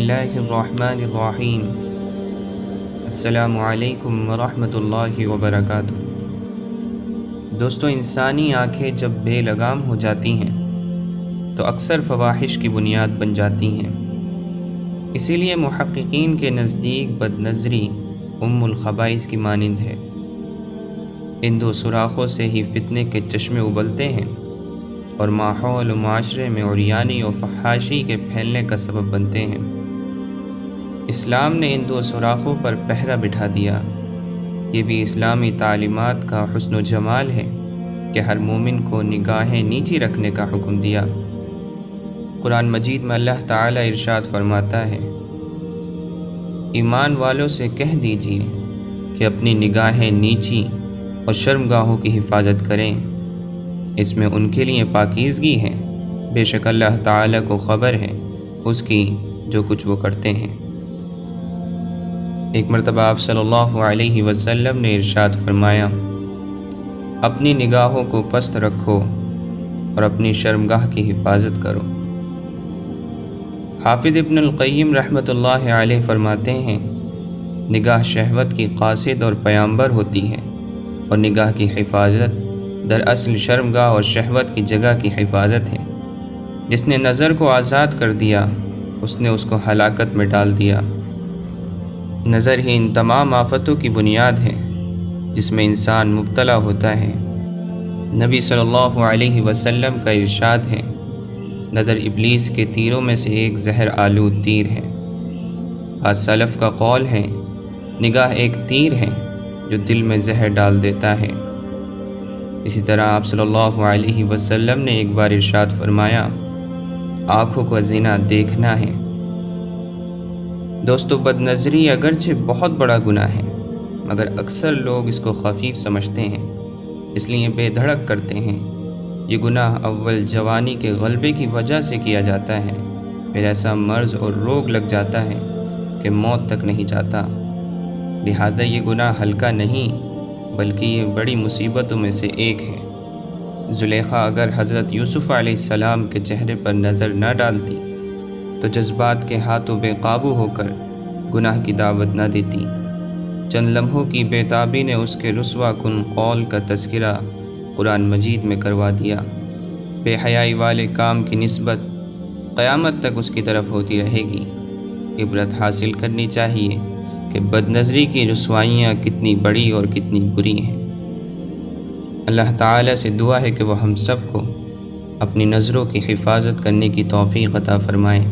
اللہ الرحمن الرحیم۔ السلام علیکم ورحمۃ اللہ وبرکاتہ۔ دوستو، انسانی آنکھیں جب بے لگام ہو جاتی ہیں تو اکثر فواحش کی بنیاد بن جاتی ہیں۔ اسی لیے محققین کے نزدیک بد نظری الخبائث کی مانند ہے۔ ان دو سوراخوں سے ہی فتنے کے چشمے ابلتے ہیں اور ماحول و معاشرے میں عریانی و فحاشی کے پھیلنے کا سبب بنتے ہیں۔ اسلام نے ان دو سوراخوں پر پہرہ بٹھا دیا۔ یہ بھی اسلامی تعلیمات کا حسن و جمال ہے کہ ہر مومن کو نگاہیں نیچی رکھنے کا حکم دیا۔ قرآن مجید میں اللہ تعالی ارشاد فرماتا ہے، ایمان والوں سے کہہ دیجئے کہ اپنی نگاہیں نیچی اور شرمگاہوں کی حفاظت کریں، اس میں ان کے لیے پاکیزگی ہے، بے شک اللہ تعالی کو خبر ہے اس کی جو کچھ وہ کرتے ہیں۔ ایک مرتبہ آپ صلی اللہ علیہ وسلم نے ارشاد فرمایا، اپنی نگاہوں کو پست رکھو اور اپنی شرمگاہ کی حفاظت کرو۔ حافظ ابن القیم رحمۃ اللہ علیہ فرماتے ہیں، نگاہ شہوت کی قاصد اور پیامبر ہوتی ہے، اور نگاہ کی حفاظت دراصل شرمگاہ اور شہوت کی جگہ کی حفاظت ہے۔ جس نے نظر کو آزاد کر دیا اس نے اس کو ہلاکت میں ڈال دیا۔ نظر ہی ان تمام آفتوں کی بنیاد ہے جس میں انسان مبتلا ہوتا ہے۔ نبی صلی اللہ علیہ وسلم کا ارشاد ہے، نظر ابلیس کے تیروں میں سے ایک زہر آلود تیر ہے۔ بعض سلف کا قول ہے، نگاہ ایک تیر ہے جو دل میں زہر ڈال دیتا ہے۔ اسی طرح آپ صلی اللہ علیہ وسلم نے ایک بار ارشاد فرمایا، آنکھوں کا زنا دیکھنا ہے۔ دوستو، بد نظری اگرچہ بہت بڑا گناہ ہے مگر اکثر لوگ اس کو خفیف سمجھتے ہیں، اس لیے بے دھڑک کرتے ہیں۔ یہ گناہ اول جوانی کے غلبے کی وجہ سے کیا جاتا ہے، پھر ایسا مرض اور روگ لگ جاتا ہے کہ موت تک نہیں جاتا۔ لہٰذا یہ گناہ ہلکا نہیں بلکہ یہ بڑی مصیبتوں میں سے ایک ہے۔ زلیخا اگر حضرت یوسف علیہ السلام کے چہرے پر نظر نہ ڈالتی تو جذبات کے ہاتھوں بے قابو ہو کر گناہ کی دعوت نہ دیتی۔ چند لمحوں کی بے تابی نے اس کے رسوا کن قول کا تذکرہ قرآن مجید میں کروا دیا۔ بے حیائی والے کام کی نسبت قیامت تک اس کی طرف ہوتی رہے گی۔ عبرت حاصل کرنی چاہیے کہ بد نظری کی رسوائیاں کتنی بڑی اور کتنی بری ہیں۔ اللہ تعالیٰ سے دعا ہے کہ وہ ہم سب کو اپنی نظروں کی حفاظت کرنے کی توفیق عطا فرمائے۔